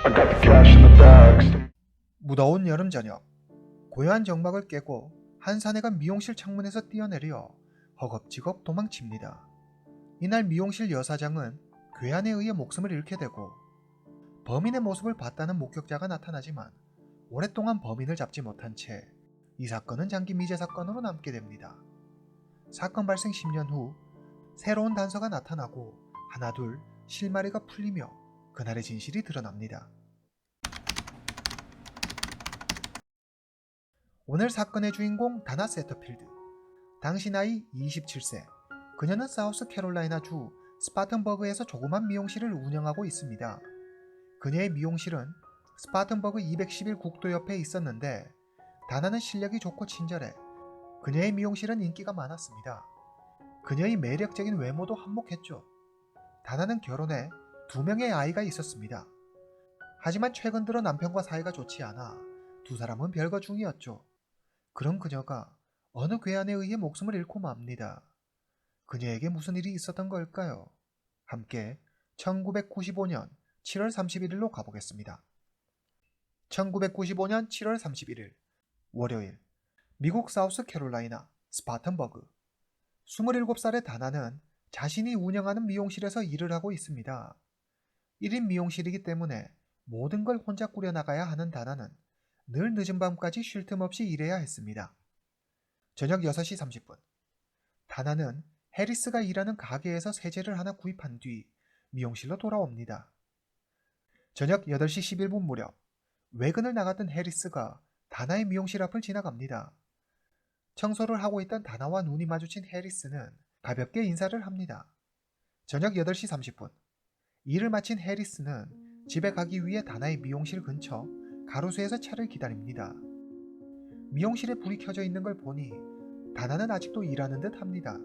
I got the cash in the bags. 무더운 여름 저녁, 고요한 정막을 깨고 한 사내가 미용실 창문에서 뛰어내려 허겁지겁 도망칩니다. 이날 미용실 여사장은 괴한에 의해 목숨을 잃게 되고 범인의 모습을 봤다는 목격자가 나타나지만 오랫동안 범인을 잡지 못한 채 이 사건은 장기 미제 사건으로 남게 됩니다. 사건 발생 10년 후 새로운 단서가 나타나고 하나둘 실마리가 풀리며 그날의 진실이 드러납니다. 오늘 사건의 주인공 다나 세터필드. 당시 나이 27세. 그녀는 사우스캐롤라이나주 스파튼버그에서 조그만 미용실을 운영하고 있습니다. 그녀의 미용실은 스파튼버그 211 국도 옆에 있었는데 다나는 실력이 좋고 친절해 그녀의 미용실은 인기가 많았습니다. 그녀의 매력적인 외모도 한몫했죠. 다나는 결혼해 2명의 아이가 있었습니다. 하지만 최근 들어 남편과 사이가 좋지 않아 두 사람은 별거 중이었죠. 그런 그녀가 어느 괴한에 의해 목숨을 잃고 맙니다. 그녀에게 무슨 일이 있었던 걸까요? 함께 1995년 7월 31일로 가보겠습니다. 1995년 7월 31일 월요일 미국 사우스캐롤라이나 스파튼버그 27살의 다나는 자신이 운영하는 미용실에서 일을 하고 있습니다. 1인 미용실이기 때문에 모든 걸 혼자 꾸려나가야 하는 다나는 늘 늦은 밤까지 쉴 틈 없이 일해야 했습니다. 저녁 6시 30분 다나는 해리스가 일하는 가게에서 세제를 하나 구입한 뒤 미용실로 돌아옵니다. 저녁 8시 11분 무렵 외근을 나갔던 해리스가 다나의 미용실 앞을 지나갑니다. 청소를 하고 있던 다나와 눈이 마주친 해리스는 가볍게 인사를 합니다. 저녁 8시 30분 일을 마친 해리스는 집에 가기 위해 다나의 미용실 근처 가로수에서 차를 기다립니다. 미용실에 불이 켜져 있는 걸 보니 다나는 아직도 일하는 듯 합니다.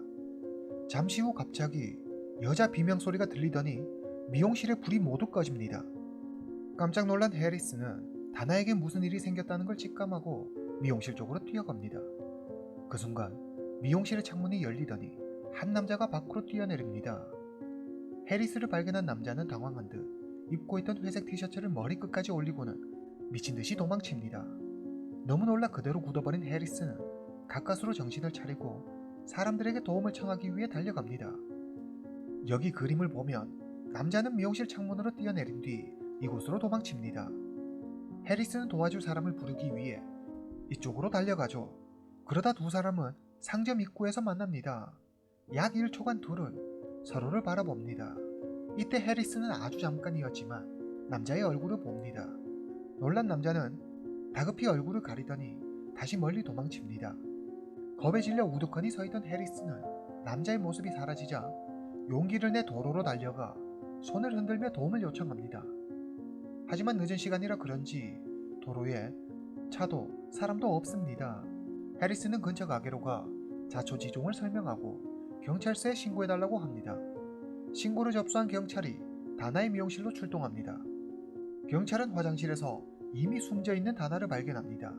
잠시 후 갑자기 여자 비명소리가 들리더니 미용실의 불이 모두 꺼집니다. 깜짝 놀란 해리스는 다나에게 무슨 일이 생겼다는 걸 직감하고 미용실 쪽으로 뛰어갑니다. 그 순간 미용실의 창문이 열리더니 한 남자가 밖으로 뛰어내립니다. 해리스를 발견한 남자는 당황한 듯 입고 있던 회색 티셔츠를 머리끝까지 올리고는 미친듯이 도망칩니다. 너무 놀라 그대로 굳어버린 해리스는 가까스로 정신을 차리고 사람들에게 도움을 청하기 위해 달려갑니다. 여기 그림을 보면 남자는 미용실 창문으로 뛰어내린 뒤 이곳으로 도망칩니다. 해리스는 도와줄 사람을 부르기 위해 이쪽으로 달려가죠. 그러다 두 사람은 상점 입구에서 만납니다. 약 1초간 둘은 서로를 바라봅니다. 이때 해리스는 아주 잠깐이었지만 남자의 얼굴을 봅니다. 놀란 남자는 다급히 얼굴을 가리더니 다시 멀리 도망칩니다. 겁에 질려 우두커니 서있던 해리스는 남자의 모습이 사라지자 용기를 내 도로로 달려가 손을 흔들며 도움을 요청합니다. 하지만 늦은 시간이라 그런지 도로에 차도 사람도 없습니다. 해리스는 근처 가게로 가 자초지종을 설명하고 경찰서에 신고해달라고 합니다. 신고를 접수한 경찰이 다나의 미용실로 출동합니다. 경찰은 화장실에서 이미 숨져있는 다나를 발견합니다.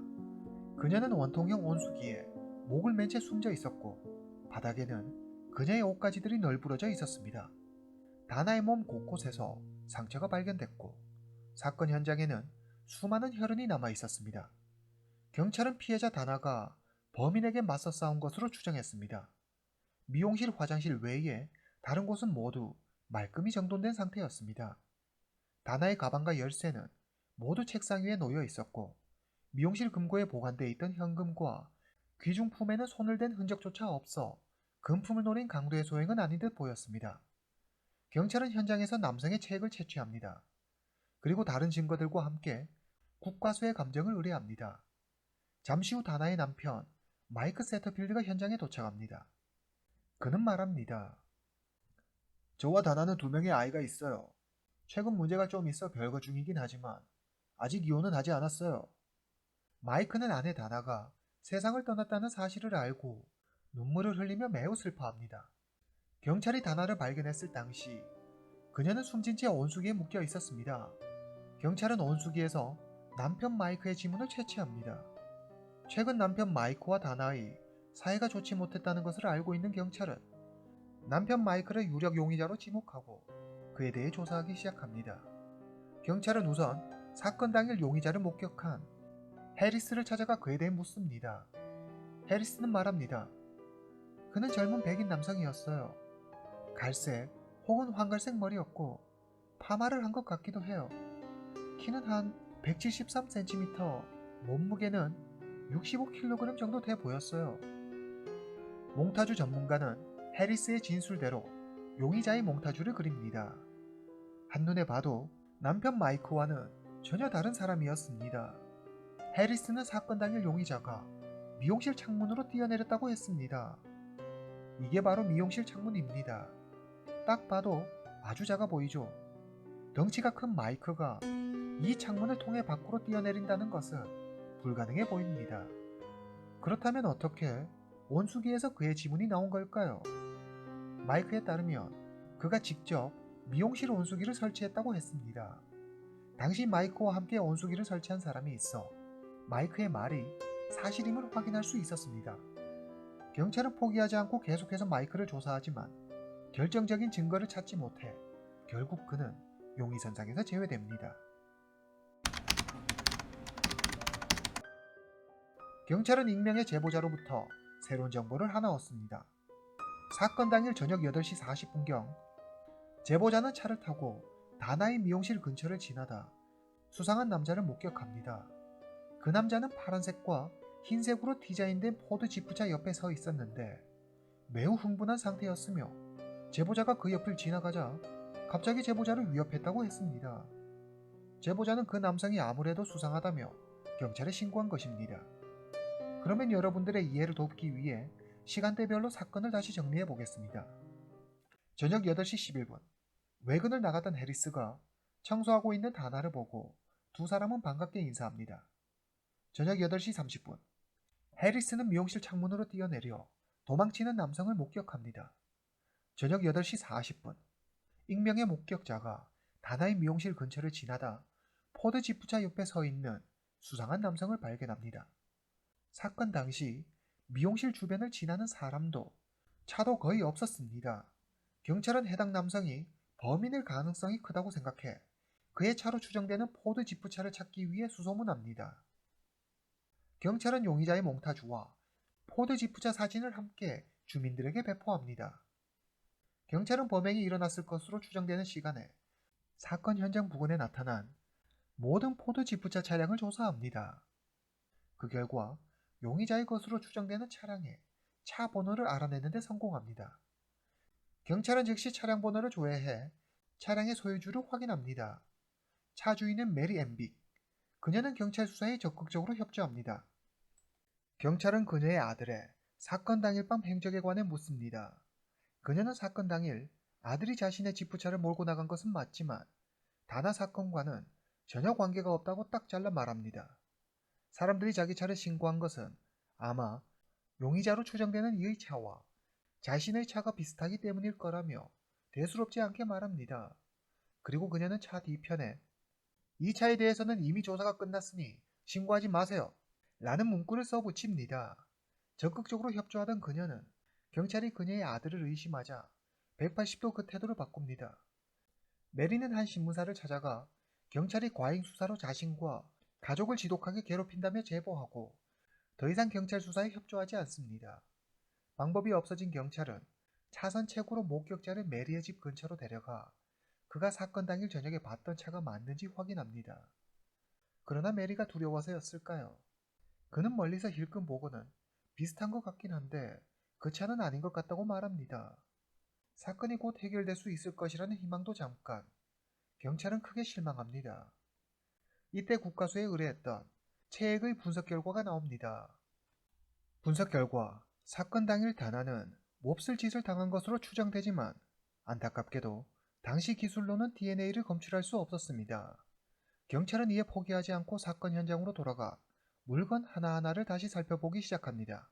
그녀는 원통형 온수기에 목을 맨 채 숨져 있었고 바닥에는 그녀의 옷가지들이 널브러져 있었습니다. 다나의 몸 곳곳에서 상처가 발견됐고 사건 현장에는 수많은 혈흔이 남아 있었습니다. 경찰은 피해자 다나가 범인에게 맞서 싸운 것으로 추정했습니다. 미용실 화장실 외에 다른 곳은 모두 말끔히 정돈된 상태였습니다. 다나의 가방과 열쇠는 모두 책상 위에 놓여 있었고 미용실 금고에 보관되어 있던 현금과 귀중품에는 손을 댄 흔적조차 없어 금품을 노린 강도의 소행은 아닌 듯 보였습니다. 경찰은 현장에서 남성의 체액을 채취합니다. 그리고 다른 증거들과 함께 국과수의 감정을 의뢰합니다. 잠시 후 다나의 남편 마이크 세터필드가 현장에 도착합니다. 그는 말합니다. 저와 다나는 2명의 아이가 있어요. 최근 문제가 좀 있어 별거 중이긴 하지만 아직 이혼은 하지 않았어요. 마이크는 아내 다나가 세상을 떠났다는 사실을 알고 눈물을 흘리며 매우 슬퍼합니다. 경찰이 다나를 발견했을 당시 그녀는 숨진 채 온수기에 묶여 있었습니다. 경찰은 온수기에서 남편 마이크의 지문을 채취합니다. 최근 남편 마이크와 다나의 사이가 좋지 못했다는 것을 알고 있는 경찰은 남편 마이크를 유력 용의자로 지목하고 그에 대해 조사하기 시작합니다. 경찰은 우선 사건 당일 용의자를 목격한 해리스를 찾아가 그에 대해 묻습니다. 해리스는 말합니다. 그는 젊은 백인 남성이었어요. 갈색 혹은 황갈색 머리였고 파마를 한 것 같기도 해요. 키는 한 173cm, 몸무게는 65kg 정도 돼 보였어요. 몽타주 전문가는 해리스의 진술대로 용의자의 몽타주를 그립니다. 한눈에 봐도 남편 마이크와는 전혀 다른 사람이었습니다. 해리스는 사건 당일 용의자가 미용실 창문으로 뛰어내렸다고 했습니다. 이게 바로 미용실 창문입니다. 딱 봐도 아주 작아 보이죠? 덩치가 큰 마이크가 이 창문을 통해 밖으로 뛰어내린다는 것은 불가능해 보입니다. 그렇다면 어떻게 온수기에서 그의 지문이 나온 걸까요? 마이크에 따르면 그가 직접 미용실 온수기를 설치했다고 했습니다. 당시 마이크와 함께 온수기를 설치한 사람이 있어 마이크의 말이 사실임을 확인할 수 있었습니다. 경찰은 포기하지 않고 계속해서 마이크를 조사하지만 결정적인 증거를 찾지 못해 결국 그는 용의선상에서 제외됩니다. 경찰은 익명의 제보자로부터 새로운 정보를 하나 얻습니다. 사건 당일 저녁 8시 40분경 제보자는 차를 타고 다나의 미용실 근처를 지나다 수상한 남자를 목격합니다. 그 남자는 파란색과 흰색으로 디자인된 포드 지프차 옆에 서 있었는데 매우 흥분한 상태였으며 제보자가 그 옆을 지나가자 갑자기 제보자를 위협했다고 했습니다. 제보자는 그 남성이 아무래도 수상하다며 경찰에 신고한 것입니다. 그러면 여러분들의 이해를 돕기 위해 시간대별로 사건을 다시 정리해 보겠습니다. 저녁 8시 11분 외근을 나갔던 해리스가 청소하고 있는 다나를 보고 두 사람은 반갑게 인사합니다. 저녁 8시 30분 해리스는 미용실 창문으로 뛰어내려 도망치는 남성을 목격합니다. 저녁 8시 40분 익명의 목격자가 다나의 미용실 근처를 지나다 포드 지프차 옆에 서 있는 수상한 남성을 발견합니다. 사건 당시 미용실 주변을 지나는 사람도 차도 거의 없었습니다. 경찰은 해당 남성이 범인일 가능성이 크다고 생각해 그의 차로 추정되는 포드 지프차를 찾기 위해 수소문합니다. 경찰은 용의자의 몽타주와 포드 지프차 사진을 함께 주민들에게 배포합니다. 경찰은 범행이 일어났을 것으로 추정되는 시간에 사건 현장 부근에 나타난 모든 포드 지프차 차량을 조사합니다. 그 결과 용의자의 것으로 추정되는 차량의 차 번호를 알아내는 데 성공합니다. 경찰은 즉시 차량 번호를 조회해 차량의 소유주를 확인합니다. 차 주인은 메리 엠빅. 그녀는 경찰 수사에 적극적으로 협조합니다. 경찰은 그녀의 아들의 사건 당일 밤 행적에 관해 묻습니다. 그녀는 사건 당일 아들이 자신의 지프차를 몰고 나간 것은 맞지만 다나 사건과는 전혀 관계가 없다고 딱 잘라 말합니다. 사람들이 자기 차를 신고한 것은 아마 용의자로 추정되는 이의 차와 자신의 차가 비슷하기 때문일 거라며 대수롭지 않게 말합니다. 그리고 그녀는 차 뒤편에 이 차에 대해서는 이미 조사가 끝났으니 신고하지 마세요 라는 문구를 써붙입니다. 적극적으로 협조하던 그녀는 경찰이 그녀의 아들을 의심하자 180도 그 태도를 바꿉니다. 메리는 한 신문사를 찾아가 경찰이 과잉 수사로 자신과 가족을 지독하게 괴롭힌다며 제보하고 더 이상 경찰 수사에 협조하지 않습니다. 방법이 없어진 경찰은 차선책으로 목격자를 메리의 집 근처로 데려가 그가 사건 당일 저녁에 봤던 차가 맞는지 확인합니다. 그러나 메리가 두려워서였을까요? 그는 멀리서 힐끔 보고는 비슷한 것 같긴 한데 그 차는 아닌 것 같다고 말합니다. 사건이 곧 해결될 수 있을 것이라는 희망도 잠깐. 경찰은 크게 실망합니다. 이때 국가수에 의뢰했던 체액의 분석 결과가 나옵니다. 분석 결과 사건 당일 다나는 몹쓸 짓을 당한 것으로 추정되지만 안타깝게도 당시 기술로는 DNA를 검출할 수 없었습니다. 경찰은 이에 포기하지 않고 사건 현장으로 돌아가 물건 하나하나를 다시 살펴보기 시작합니다.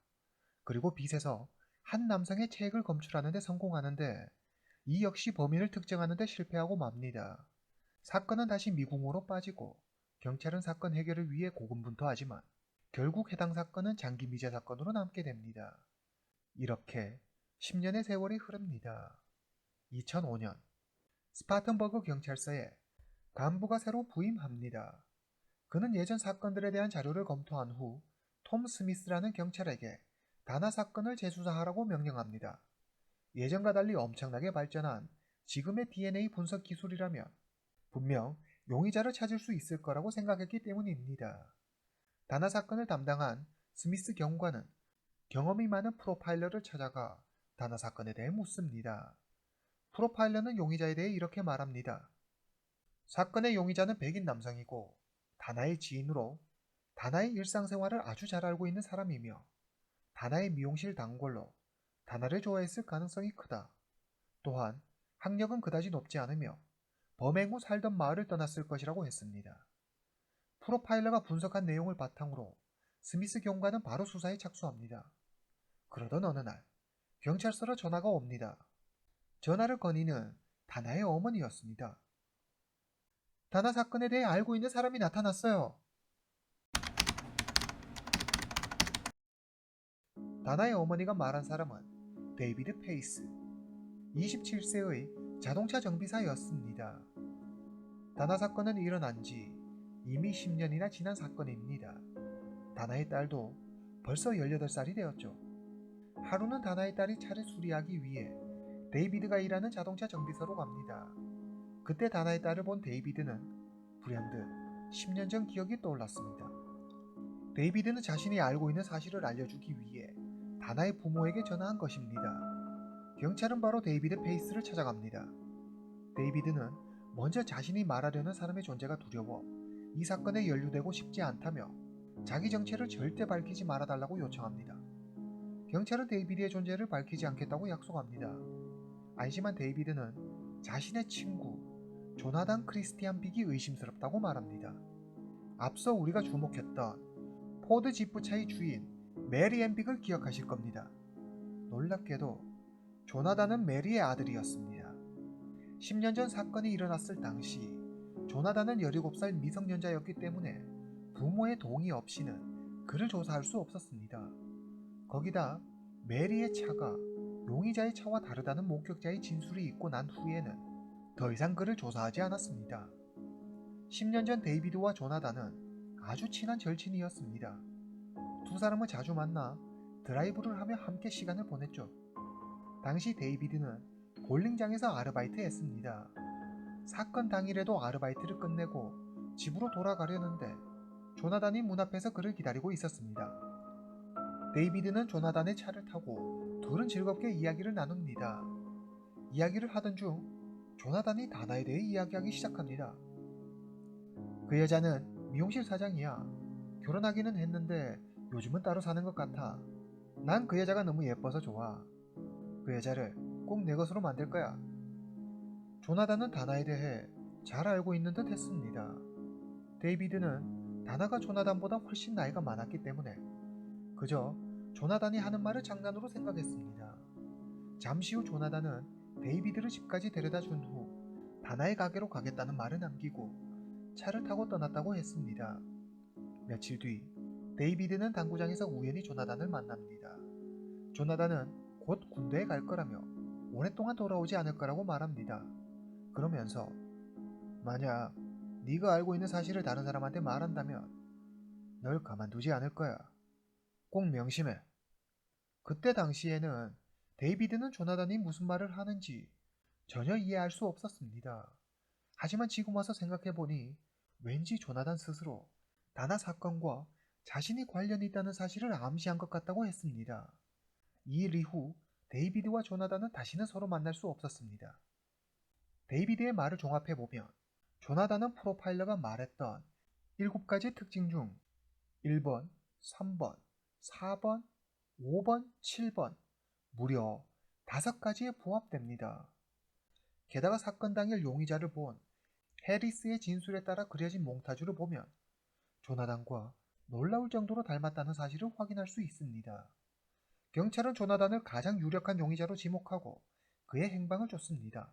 그리고 빛에서 한 남성의 체액을 검출하는 데 성공하는데 이 역시 범인을 특정하는 데 실패하고 맙니다. 사건은 다시 미궁으로 빠지고 경찰은 사건 해결을 위해 고군분투하지만 결국 해당 사건은 장기 미제 사건으로 남게 됩니다. 이렇게 10년의 세월이 흐릅니다. 2005년 스파텐버그 경찰서에 간부가 새로 부임합니다. 그는 예전 사건들에 대한 자료를 검토한 후 톰 스미스라는 경찰에게 다나 사건을 재수사하라고 명령합니다. 예전과 달리 엄청나게 발전한 지금의 DNA 분석 기술이라면 분명 용의자를 찾을 수 있을 거라고 생각했기 때문입니다. 다나 사건을 담당한 스미스 경관은 경험이 많은 프로파일러를 찾아가 다나 사건에 대해 묻습니다. 프로파일러는 용의자에 대해 이렇게 말합니다. 사건의 용의자는 백인 남성이고 다나의 지인으로 다나의 일상생활을 아주 잘 알고 있는 사람이며 다나의 미용실 단골로 다나를 좋아했을 가능성이 크다. 또한 학력은 그다지 높지 않으며 범행 후 살던 마을을 떠났을 것이라고 했습니다. 프로파일러가 분석한 내용을 바탕으로 스미스 경관은 바로 수사에 착수합니다. 그러던 어느 날 경찰서로 전화가 옵니다. 전화를 건의는 다나의 어머니였습니다. 다나 사건에 대해 알고 있는 사람이 나타났어요. 다나의 어머니가 말한 사람은 데이비드 페이스, 27세의 자동차 정비사였습니다. 다나 사건은 일어난 지 이미 10년이나 지난 사건입니다. 다나의 딸도 벌써 18살이 되었죠. 하루는 다나의 딸이 차를 수리하기 위해 데이비드가 일하는 자동차 정비소로 갑니다. 그때 다나의 딸을 본 데이비드는 불현듯 10년 전 기억이 떠올랐습니다. 데이비드는 자신이 알고 있는 사실을 알려주기 위해 다나의 부모에게 전화한 것입니다. 경찰은 바로 데이비드 페이스를 찾아갑니다. 데이비드는 먼저 자신이 말하려는 사람의 존재가 두려워 이 사건에 연루되고 싶지 않다며 자기 정체를 절대 밝히지 말아달라고 요청합니다. 경찰은 데이비드의 존재를 밝히지 않겠다고 약속합니다. 안심한 데이비드는 자신의 친구 조나단 크리스티안 빅이 의심스럽다고 말합니다. 앞서 우리가 주목했던 포드 지프차의 주인 메리 앤 빅을 기억하실 겁니다. 놀랍게도 조나단은 메리의 아들이었습니다. 10년 전 사건이 일어났을 당시 조나단은 17살 미성년자였기 때문에 부모의 동의 없이는 그를 조사할 수 없었습니다. 거기다 메리의 차가 용의자의 차와 다르다는 목격자의 진술이 있고 난 후에는 더 이상 그를 조사하지 않았습니다. 10년 전 데이비드와 조나단은 아주 친한 절친이었습니다. 두 사람은 자주 만나 드라이브를 하며 함께 시간을 보냈죠. 당시 데이비드는 볼링장에서 아르바이트했습니다. 사건 당일에도 아르바이트를 끝내고 집으로 돌아가려는데 조나단이 문 앞에서 그를 기다리고 있었습니다. 데이비드는 조나단의 차를 타고 둘은 즐겁게 이야기를 나눕니다. 이야기를 하던 중 조나단이 다나에 대해 이야기하기 시작합니다. 그 여자는 미용실 사장이야. 결혼하기는 했는데 요즘은 따로 사는 것 같아. 난 그 여자가 너무 예뻐서 좋아. 그 여자를 꼭 내 것으로 만들 거야. 조나단은 다나에 대해 잘 알고 있는 듯 했습니다. 데이비드는 다나가 조나단보다 훨씬 나이가 많았기 때문에 그저 조나단이 하는 말을 장난으로 생각했습니다. 잠시 후 조나단은 데이비드를 집까지 데려다 준 후 다나의 가게로 가겠다는 말을 남기고 차를 타고 떠났다고 했습니다. 며칠 뒤 데이비드는 당구장에서 우연히 조나단을 만납니다. 조나단은 곧 군대에 갈 거라며 오랫동안 돌아오지 않을 거라고 말합니다. 그러면서 만약 네가 알고 있는 사실을 다른 사람한테 말한다면 널 가만두지 않을 거야. 꼭 명심해. 그때 당시에는 데이비드는 조나단이 무슨 말을 하는지 전혀 이해할 수 없었습니다. 하지만 지금 와서 생각해보니 왠지 조나단 스스로 다나 사건과 자신이 관련이 있다는 사실을 암시한 것 같다고 했습니다. 이 일 이후 데이비드와 조나단은 다시는 서로 만날 수 없었습니다. 데이비드의 말을 종합해보면 조나단은 프로파일러가 말했던 7가지 특징 중 1번, 3번, 4번, 5번, 7번 무려 5가지에 부합됩니다. 게다가 사건 당일 용의자를 본 해리스의 진술에 따라 그려진 몽타주를 보면 조나단과 놀라울 정도로 닮았다는 사실을 확인할 수 있습니다. 경찰은 조나단을 가장 유력한 용의자로 지목하고 그의 행방을 쫓습니다.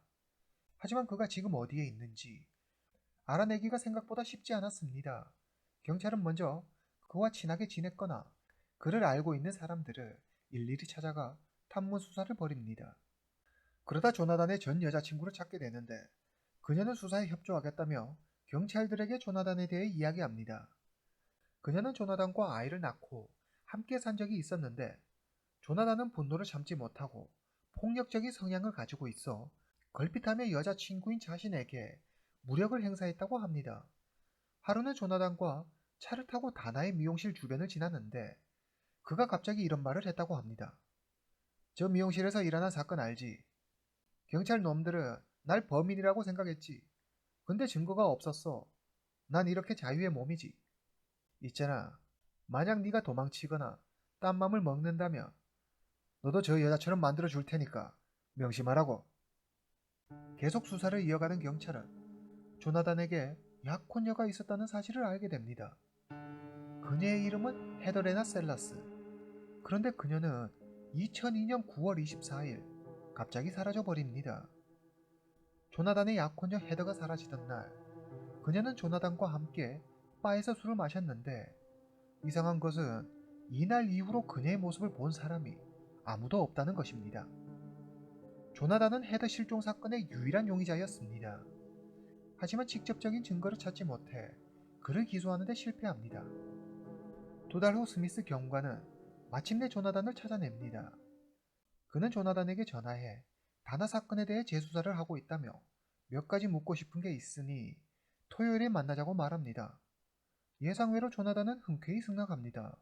하지만 그가 지금 어디에 있는지 알아내기가 생각보다 쉽지 않았습니다. 경찰은 먼저 그와 친하게 지냈거나 그를 알고 있는 사람들을 일일이 찾아가 탐문 수사를 벌입니다. 그러다 조나단의 전 여자친구를 찾게 되는데 그녀는 수사에 협조하겠다며 경찰들에게 조나단에 대해 이야기합니다. 그녀는 조나단과 아이를 낳고 함께 산 적이 있었는데 조나단은 분노를 참지 못하고 폭력적인 성향을 가지고 있어 걸핏하며 여자친구인 자신에게 무력을 행사했다고 합니다. 하루는 조나단과 차를 타고 다나의 미용실 주변을 지났는데 그가 갑자기 이런 말을 했다고 합니다. 저 미용실에서 일어난 사건 알지? 경찰 놈들은 날 범인이라고 생각했지. 근데 증거가 없었어. 난 이렇게 자유의 몸이지. 있잖아. 만약 네가 도망치거나 딴 맘을 먹는다면 너도 저 여자처럼 만들어 줄 테니까 명심하라고. 계속 수사를 이어가는 경찰은 조나단에게 약혼녀가 있었다는 사실을 알게 됩니다. 그녀의 이름은 헤더레나 셀라스. 그런데 그녀는 2002년 9월 24일 갑자기 사라져버립니다. 조나단의 약혼녀 헤더가 사라지던 날 그녀는 조나단과 함께 바에서 술을 마셨는데 이상한 것은 이날 이후로 그녀의 모습을 본 사람이 아무도 없다는 것입니다. 조나단은 헤더 실종 사건의 유일한 용의자였습니다. 하지만 직접적인 증거를 찾지 못해 그를 기소하는 데 실패합니다. 2달 후 스미스 경관은 마침내 조나단을 찾아냅니다. 그는 조나단에게 전화해 다나 사건에 대해 재수사를 하고 있다며 몇 가지 묻고 싶은 게 있으니 토요일에 만나자고 말합니다. 예상외로 조나단은 흔쾌히 승낙합니다.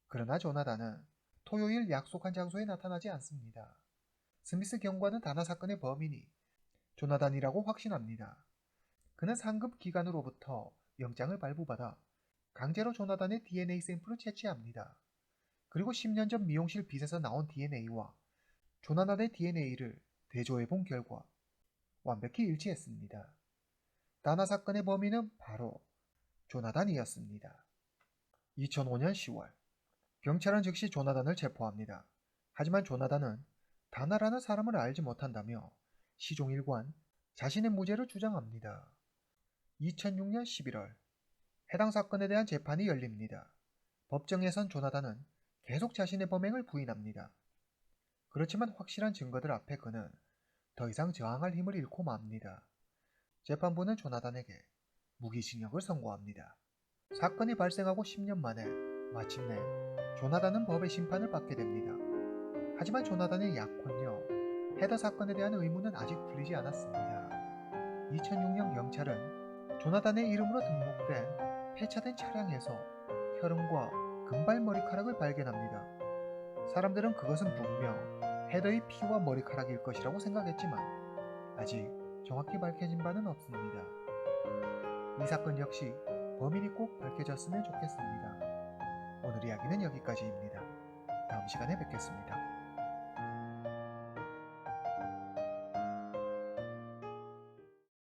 그러나 조나단은 토요일 약속한 장소에 나타나지 않습니다. 스미스 경관은 다나 사건의 범인이 조나단이라고 확신합니다. 그는 상급 기관으로부터 영장을 발부받아 강제로 조나단의 DNA 샘플을 채취합니다. 그리고 10년 전 미용실 빛에서 나온 DNA와 조나단의 DNA를 대조해본 결과 완벽히 일치했습니다. 다나 사건의 범인은 바로 조나단이었습니다. 2005년 10월 경찰은 즉시 조나단을 체포합니다. 하지만 조나단은 다나라는 사람을 알지 못한다며 시종일관 자신의 무죄를 주장합니다. 2006년 11월 해당 사건에 대한 재판이 열립니다. 법정에선 조나단은 계속 자신의 범행을 부인합니다. 그렇지만 확실한 증거들 앞에 그는 더 이상 저항할 힘을 잃고 맙니다. 재판부는 조나단에게 무기징역을 선고합니다. 사건이 발생하고 10년 만에 마침내 조나단은 법의 심판을 받게 됩니다. 하지만 조나단의 약혼녀 헤더 사건에 대한 의문은 아직 풀리지 않았습니다. 2006년 경찰은 조나단의 이름으로 등록된 폐차된 차량에서 혈흔과 금발 머리카락을 발견합니다. 사람들은 그것은 분명 헤더의 피와 머리카락일 것이라고 생각했지만 아직 정확히 밝혀진 바는 없습니다. 이 사건 역시 범인이 꼭 밝혀졌으면 좋겠습니다. 오늘 이야기는 여기까지입니다. 다음 시간에 뵙겠습니다.